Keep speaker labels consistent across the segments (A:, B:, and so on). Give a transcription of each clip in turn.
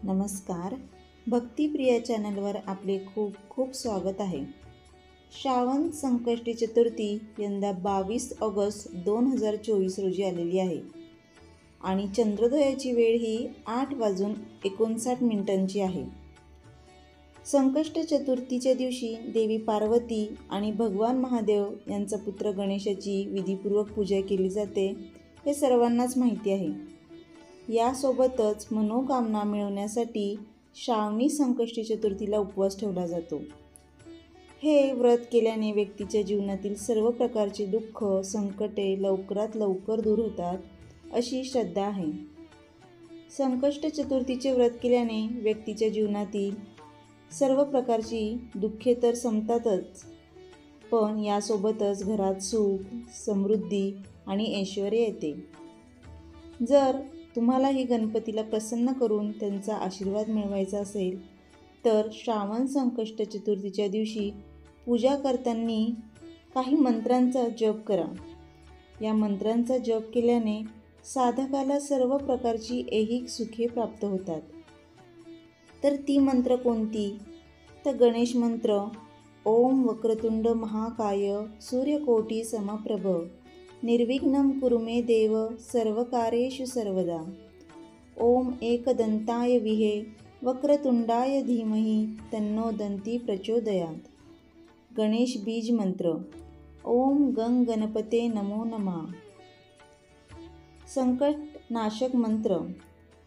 A: नमस्कार. भक्तिप्रिया चॅनलवर आपले खूप खूप स्वागत आहे. श्रावण संकष्टी चतुर्थी यंदा 22 ऑगस्ट 2024 रोजी आलेली आहे आणि चंद्रोदयाची वेळ ही 8:59 आहे. संकष्ट चतुर्थीच्या दिवशी देवी पार्वती आणि भगवान महादेव यांचा पुत्र गणेशाची विधीपूर्वक पूजा केली जाते, हे सर्वांनाच माहिती आहे. यासोबतच मनोकामना मिळवण्यासाठी श्रावणी संकष्टी चतुर्थीला उपवास ठेवला जातो. हे व्रत केल्याने व्यक्तीच्या जीवनातील सर्व प्रकारचे दुःख, संकटे लवकरात लवकर दूर होतात, अशी श्रद्धा आहे. संकष्ट चतुर्थीचे व्रत केल्याने व्यक्तीच्या जीवनातील सर्व प्रकारची दुःखे तर संपतातच, पण यासोबतच घरात सुख, समृद्धी आणि ऐश्वर्य येते. जर तुम्हालाही गणपतीला प्रसन्न करून त्यांचा आशीर्वाद मिळवायचा असेल तर श्रावण संकष्ट चतुर्थीच्या दिवशी पूजा करताना काही मंत्रांचा जप करा. या मंत्रांचा जप केल्याने साधकाला सर्व प्रकारची ऐहिक सुखे प्राप्त होतात. तर ती मंत्र कोणती? तर गणेश मंत्र. ओम वक्रतुंड महाकाय सूर्यकोटी समप्रभ निर्विघ्नं कुरु मे देव सर्वकार्येषु सर्वदा. ओम एकदंताय विहे वक्रतुंडाय धीमहि तन्नो दंती प्रचोदयात. गणेश बीज मंत्र. ओम गं गणपते नमो नमः. संकट नाशक मंत्र.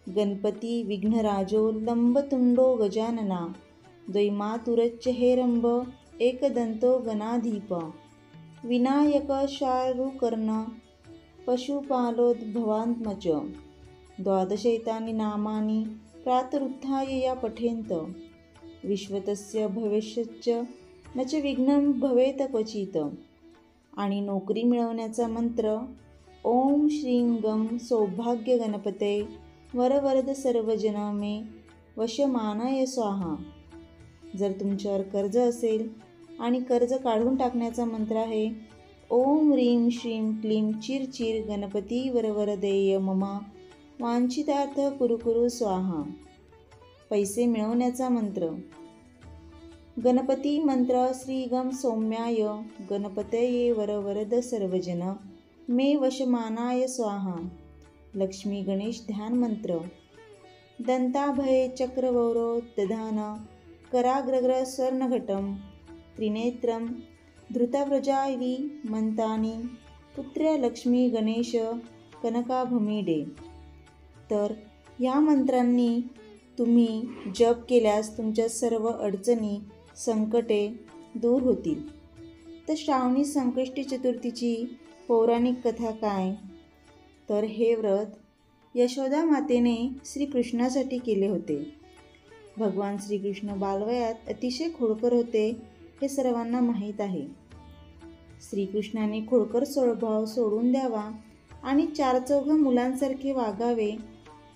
A: गणपती विघ्नराजो लंबतुंडो गजानना द्वैमातुरच्च हेरंब एकदंतो गणाधीप विनायक शारुकर्ण पशुपालोद्भवात्मच. द्वादशैतानि नामानि प्रातरुत्थाय या पठेन्त विश्वतस्य भविष्यच्च न च विघ्नं भवेत क्वचित्. आणि नोकरी मिळवण्याचा मंत्र. ओम श्रीं गं सौभाग्य गणपते वरवरद सर्वजन मे वशमानय स्वाहा. जर तुमच्यावर कर्ज असेल आणि कर्ज काढून टाकण्याचा मंत्र आहे. ओम ह्रीं श्रीं क्लीं चिर चिर गणपती वरवरदेय मम वांछितार्थ कुरु कुरु स्वाहा. पैसे मिळवण्याचा मंत्र. गणपती मंत्र. श्री गं सौम्याय गणपतये वरवरद सर्वजन मे वशमानाय स्वाहा. लक्ष्मी गणेश ध्यान मंत्र. दंताभये चक्रवौरो दधान कराग्रग्र स्वर्णघटं त्रिनेत्रं धृतव्रजायि मंतानि पुत्र्य लक्ष्मी गणेश कनकाभमीडे. तर या मंत्रांनी तुम्ही जप केल्यास तुमच्या सर्व अडचणी, संकटे दूर होतील. तर श्रावणी संकष्टी चतुर्थीची पौराणिक कथा काय? तर हे व्रत यशोदा मातेने श्रीकृष्णासाठी केले होते. भगवान श्रीकृष्ण बालवयात अतिशय खोडकर होते, हे सर्वांना माहीत आहे. श्रीकृष्णाने खोडकर स्वभाव सोडून द्यावा आणि चारचौघा मुलांसारखे वागावे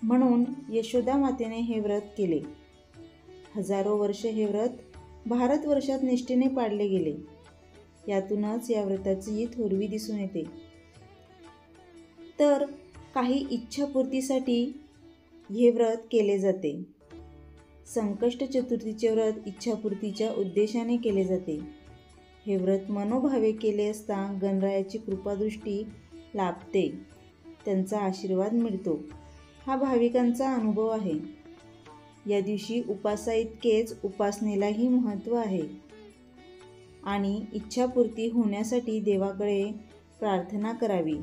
A: म्हणून यशोदा मातेने हे व्रत केले. हजारो वर्ष हे व्रत भारतवर्षात निष्ठेने पाळले गेले. यातूनच या व्रताची थोरवी दिसून येते. तर काही इच्छापूर्तीसाठी हे व्रत केले जाते. संकष्ट चतुर्थीचे व्रत इच्छापूर्तीच्या उद्देशाने केले जाते. हे व्रत मनोभावे केले असता गणरायाची कृपादृष्टी लाभते, त्यांचा आशीर्वाद मिळतो, हा भाविकांचा अनुभव आहे. या दिवशी उपासाइतकेच उपासनेलाही महत्त्व आहे आणि इच्छापूर्ती होण्यासाठी देवाकडे प्रार्थना करावी.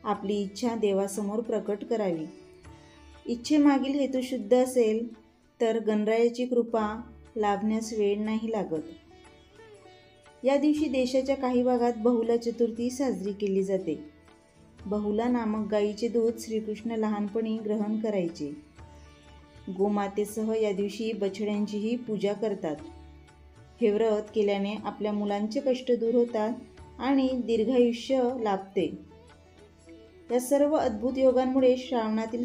A: आपली इच्छा देवासमोर प्रकट करावी. इच्छेमागील हेतू शुद्ध असेल तर गणरायाची कृपा लाभण्यास वेळ नाही लागत. या दिवशी देशाच्या काही भागात बहुला चतुर्थी साजरी केली जाते. बहुला नामक गायीचे दूध श्रीकृष्ण लहानपणी ग्रहण करायचे. गोमातेसह या दिवशी बछड्यांचीही पूजा करतात. हे व्रत केल्याने आपल्या मुलांचे कष्ट दूर होतात आणि दीर्घायुष्य लाभते. या सर्व अद्भुत योगांमुळे श्रावणातील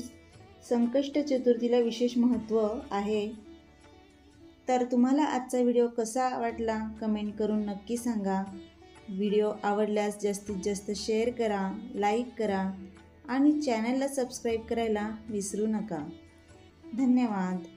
A: संकष्ट चतुर्थीला विशेष महत्त्व आहे. तर तुम्हाला आजचा व्हिडिओ कसा वाटला कमेंट करून नक्की सांगा. व्हिडिओ आवडल्यास जास्तीत जास्त शेअर करा, लाईक करा आणि चॅनलला सबस्क्राईब करायला विसरू नका. धन्यवाद.